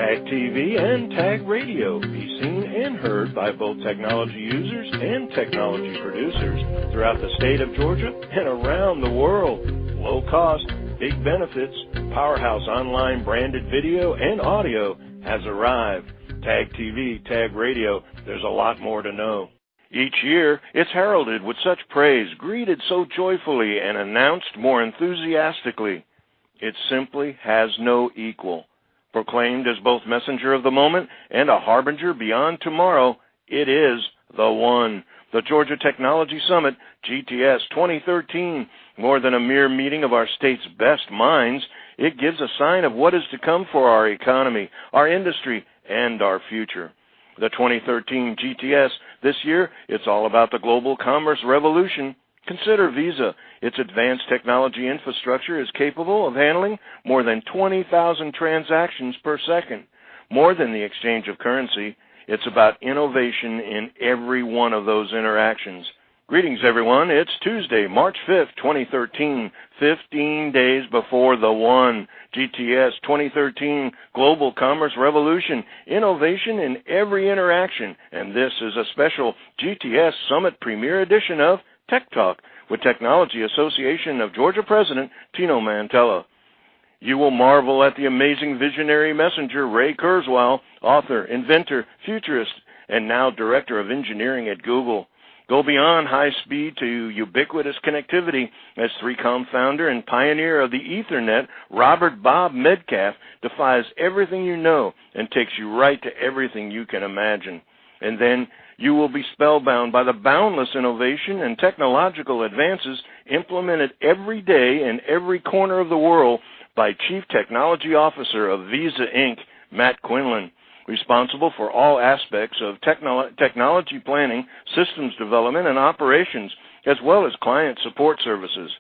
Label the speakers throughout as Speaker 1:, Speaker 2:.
Speaker 1: Tag TV and Tag Radio be seen and heard by both technology users and technology producers throughout the state of Georgia and around the world. Low cost, big benefits, powerhouse online branded video and audio has arrived. Tag TV, Tag Radio, there's a lot more to know. Each year, it's heralded with such praise, greeted so joyfully, and announced more enthusiastically. It simply has no equal. Proclaimed as both messenger of the moment and a harbinger beyond tomorrow, it is the one. The Georgia Technology Summit, GTS 2013, more than a mere meeting of our state's best minds, it gives a sign of what is to come for our economy, our industry, and our future. The 2013 GTS, this year, it's all about the global commerce revolution. Consider Visa. Its advanced technology infrastructure is capable of handling more than 20,000 transactions per second. More than the exchange of currency, it's about innovation in every one of those interactions. Greetings, everyone. It's Tuesday, March 5th, 2013, 15 days before the one. GTS 2013, Global Commerce Revolution, innovation in every interaction. And this is a special GTS Summit Premier Edition of Tech Talk with Technology Association of Georgia President Tino Mantella. You will marvel at the amazing visionary messenger Ray Kurzweil, author, inventor, futurist, and now Director of Engineering at Google. Go beyond high speed to ubiquitous connectivity as 3Com founder and pioneer of the Ethernet, Robert Bob Metcalfe defies everything you know and takes you right to everything you can imagine. And then you will be spellbound by the boundless innovation and technological advances implemented every day in every corner of the world by Chief Technology Officer of Visa Inc., Matt Quinlan, responsible for all aspects of technology planning, systems development, and operations, as well as client support services.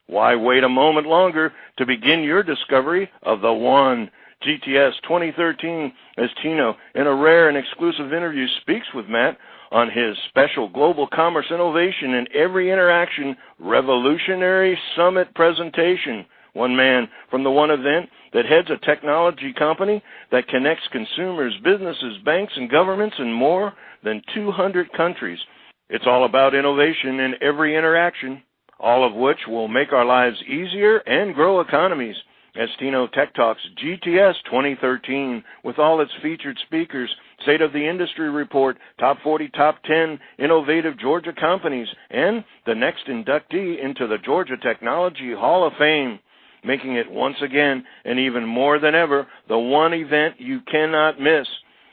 Speaker 1: Why wait a moment longer to begin your discovery of the one? GTS 2013, as Tino, in a rare and exclusive interview, speaks with Matt on his special Global Commerce Innovation in Every Interaction Revolutionary Summit presentation. One man from the one event that heads a technology company that connects consumers, businesses, banks, and governments in more than 200 countries. It's all about innovation in every interaction, all of which will make our lives easier and grow economies. As Tino Tech Talks GTS 2013, with all its featured speakers, State of the Industry Report, Top 40, Top 10 Innovative Georgia Companies, and the next inductee into the Georgia Technology Hall of Fame, making it once again, and even more than ever, the one event you cannot miss,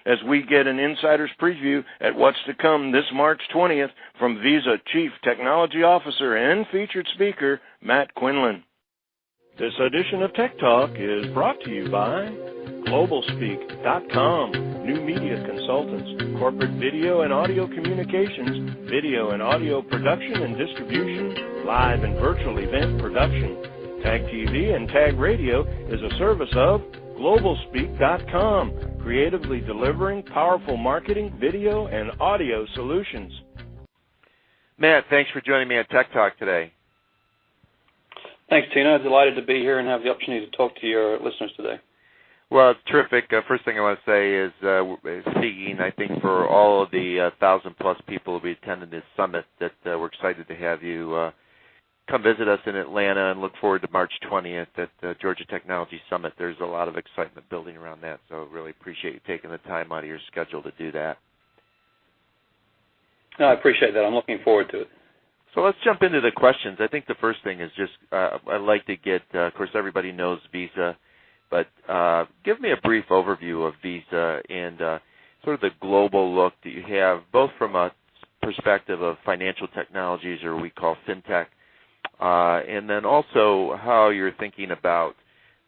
Speaker 1: as we get an insider's preview at what's to come this March 20th from Visa Chief Technology Officer and featured speaker, Matt Quinlan. This edition of Tech Talk is brought to you by GlobalSpeak.com, new media consultants, corporate video and audio communications, video and audio production and distribution, live and virtual event production. Tag TV and Tag Radio is a service of GlobalSpeak.com, creatively delivering powerful marketing, video, and audio solutions.
Speaker 2: Matt, thanks for joining me on Tech Talk today.
Speaker 3: Thanks, Tina. Delighted to be here and have the opportunity to talk to your listeners today.
Speaker 2: Well, terrific. First thing I want to say is speaking, I think, for all of the 1,000-plus people who will be attending this summit, that we're excited to have you come visit us in Atlanta and look forward to March 20th at the Georgia Technology Summit. There's a lot of excitement building around that, so really appreciate you taking the time out of your schedule to do that.
Speaker 3: No, I appreciate that. I'm looking forward to it.
Speaker 2: So let's jump into the questions. I think the first thing is just I'd like to get, of course, everybody knows Visa, but give me a brief overview of Visa and sort of the global look that you have, both from a perspective of financial technologies, or we call fintech, and then also how you're thinking about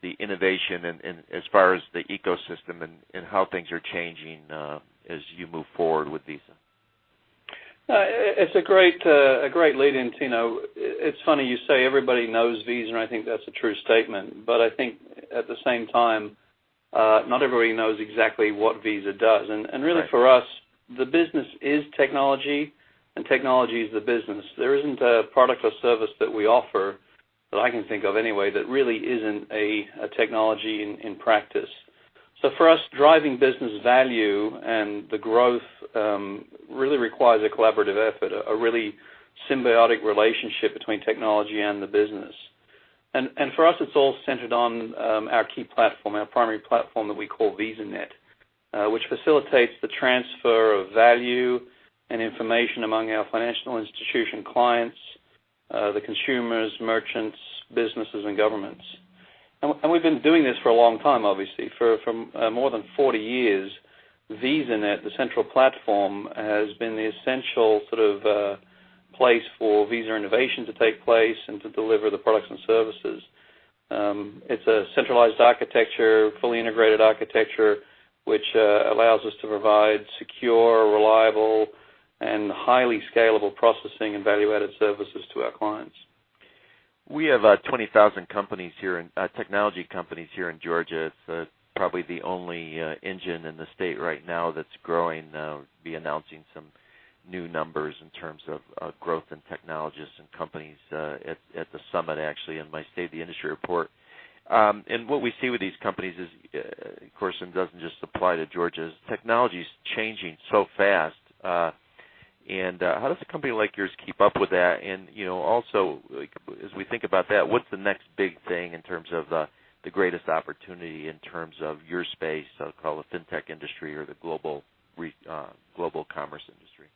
Speaker 2: the innovation and as far as the ecosystem and how things are changing as you move forward with Visa.
Speaker 3: It's a great lead-in, Tino. It's funny you say everybody knows Visa, and I think that's a true statement. But I think at the same time, not everybody knows exactly what Visa does. And really
Speaker 2: right.
Speaker 3: For us, the business is technology, and technology is the business. There isn't a product or service that we offer, that I can think of anyway, that really isn't a technology in practice. So for us, driving business value and the growth really requires a collaborative effort, a really symbiotic relationship between technology and the business. And for us, it's all centered on our key platform, our primary platform that we call VisaNet, which facilitates the transfer of value and information among our financial institution clients, the consumers, merchants, businesses, and governments. And we've been doing this for a long time, obviously. For more than 40 years, VisaNet, the central platform, has been the essential sort of place for Visa innovation to take place and to deliver the products and services. It's a centralized architecture, fully integrated architecture, which allows us to provide secure, reliable, and highly scalable processing and value-added services to our clients.
Speaker 2: We have 20,000 companies here, technology companies here in Georgia. It's probably the only engine in the state right now that's growing. We'll be announcing some new numbers in terms of growth in technologists and companies at the summit, actually, in my State of the Industry report. And what we see with these companies is, of course, it doesn't just apply to Georgia, is technology is changing so fast. And how does a company like yours keep up with that? And, also, as we think about that, what's the next big thing in terms of the greatest opportunity in terms of your space, I'll call the fintech industry or the global commerce industry?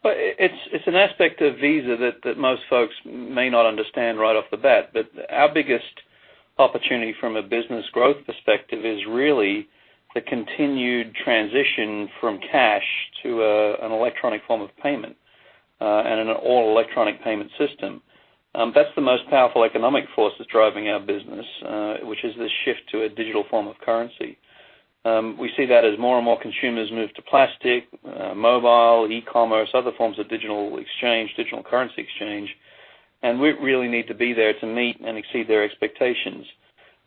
Speaker 3: Well, it's an aspect of Visa that most folks may not understand right off the bat, but our biggest opportunity from a business growth perspective is really the continued transition from cash to an electronic form of payment and an all-electronic payment system. That's the most powerful economic force that's driving our business, which is this shift to a digital form of currency. We see that as more and more consumers move to plastic, mobile, e-commerce, other forms of digital exchange, digital currency exchange, and we really need to be there to meet and exceed their expectations.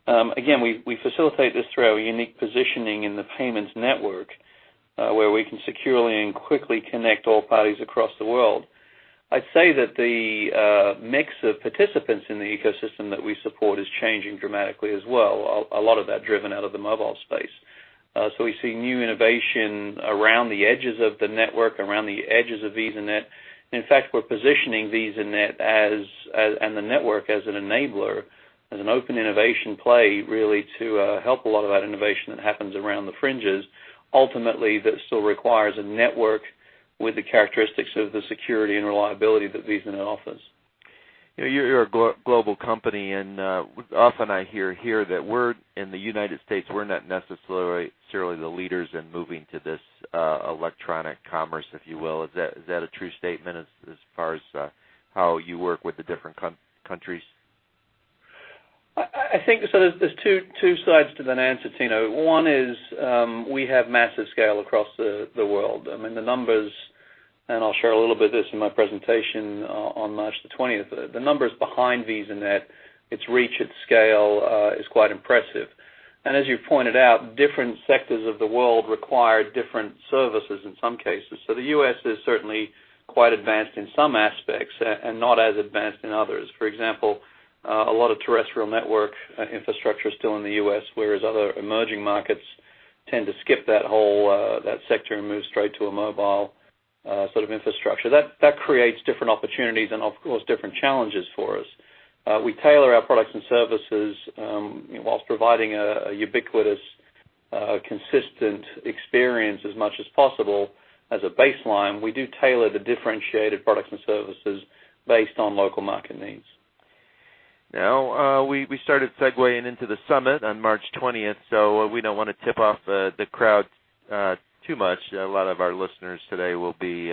Speaker 3: Again, we facilitate this through our unique positioning in the payments network, where we can securely and quickly connect all parties across the world. I'd say that the mix of participants in the ecosystem that we support is changing dramatically as well, a lot of that driven out of the mobile space. So we see new innovation around the edges of the network, around the edges of VisaNet. In fact, we're positioning VisaNet and the network as an enabler, as an open innovation play, really to help a lot of that innovation that happens around the fringes. Ultimately, that still requires a network with the characteristics of the security and reliability that VisaNet offers.
Speaker 2: You're a global company, and often I hear here that we're in the United States, we're not necessarily the leaders in moving to this electronic commerce, if you will. Is that a true statement as far as how you work with the different countries?
Speaker 3: I think so. There's two sides to that answer, Tino. One is we have massive scale across the world. I mean, the numbers, and I'll share a little bit of this in my presentation on March the 20th, the numbers behind VisaNet, its reach, its scale is quite impressive. And as you pointed out, different sectors of the world require different services in some cases. So the U.S. is certainly quite advanced in some aspects and not as advanced in others. For example, a lot of terrestrial network infrastructure is still in the U.S., whereas other emerging markets tend to skip that whole that sector and move straight to a mobile sort of infrastructure. That creates different opportunities and, of course, different challenges for us. We tailor our products and services whilst providing a ubiquitous, consistent experience as much as possible as a baseline. We do tailor the differentiated products and services based on local market needs.
Speaker 2: Now, we started segueing into the summit on March 20th, so we don't want to tip off the crowd too much. A lot of our listeners today will be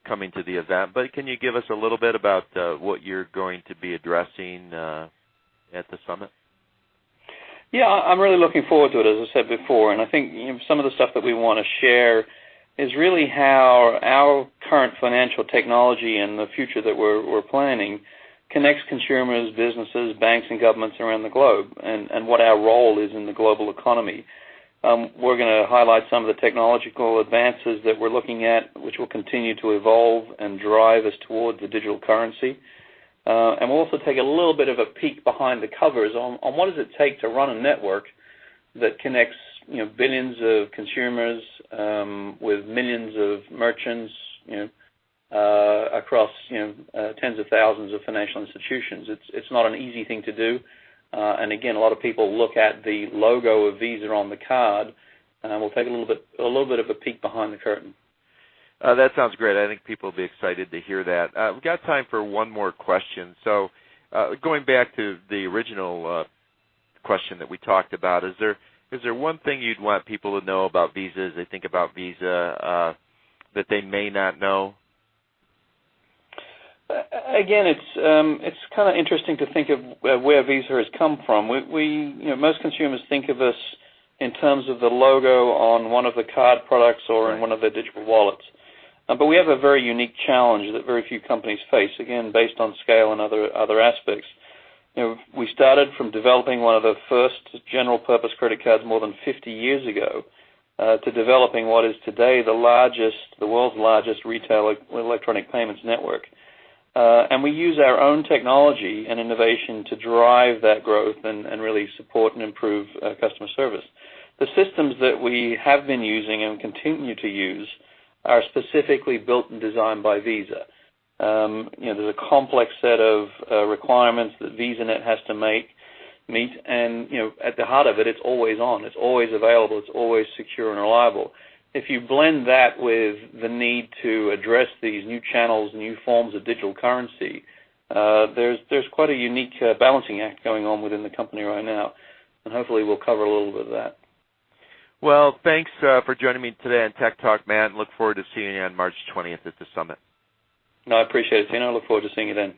Speaker 2: coming to the event, but can you give us a little bit about what you're going to be addressing at the summit?
Speaker 3: Yeah, I'm really looking forward to it, as I said before, and I think some of the stuff that we want to share is really how our current financial technology and the future that we're planning connects consumers, businesses, banks, and governments around the globe, and what our role is in the global economy. We're going to highlight some of the technological advances that we're looking at, which will continue to evolve and drive us towards the digital currency. And we'll also take a little bit of a peek behind the covers on what does it take to run a network that connects billions of consumers with millions of merchants, across tens of thousands of financial institutions. It's not an easy thing to do, and again, a lot of people look at the logo of Visa on the card, and we'll take a little bit of a peek behind the curtain.
Speaker 2: That sounds great. I think people will be excited to hear that. We've got time for one more question. So, going back to the original question that we talked about, is there one thing you'd want people to know about Visa as they think about Visa that they may not know?
Speaker 3: Again, it's kind of interesting to think of where Visa has come from. Most consumers think of us in terms of the logo on one of the card products or in one of their digital wallets. But we have a very unique challenge that very few companies face, again, based on scale and other aspects. We started from developing one of the first general-purpose credit cards more than 50 years ago to developing what is today the world's largest retail electronic payments network. And we use our own technology and innovation to drive that growth and really support and improve customer service. The systems that we have been using and continue to use are specifically built and designed by Visa. There's a complex set of requirements that VisaNet has to meet, and at the heart of it, it's always on, it's always available, it's always secure and reliable. If you blend that with the need to address these new channels, new forms of digital currency, there's quite a unique balancing act going on within the company right now, and hopefully we'll cover a little bit of that.
Speaker 2: Well, thanks for joining me today on Tech Talk, Matt, and look forward to seeing you on March 20th at the summit.
Speaker 3: No, I appreciate it, Tino. I look forward to seeing you then.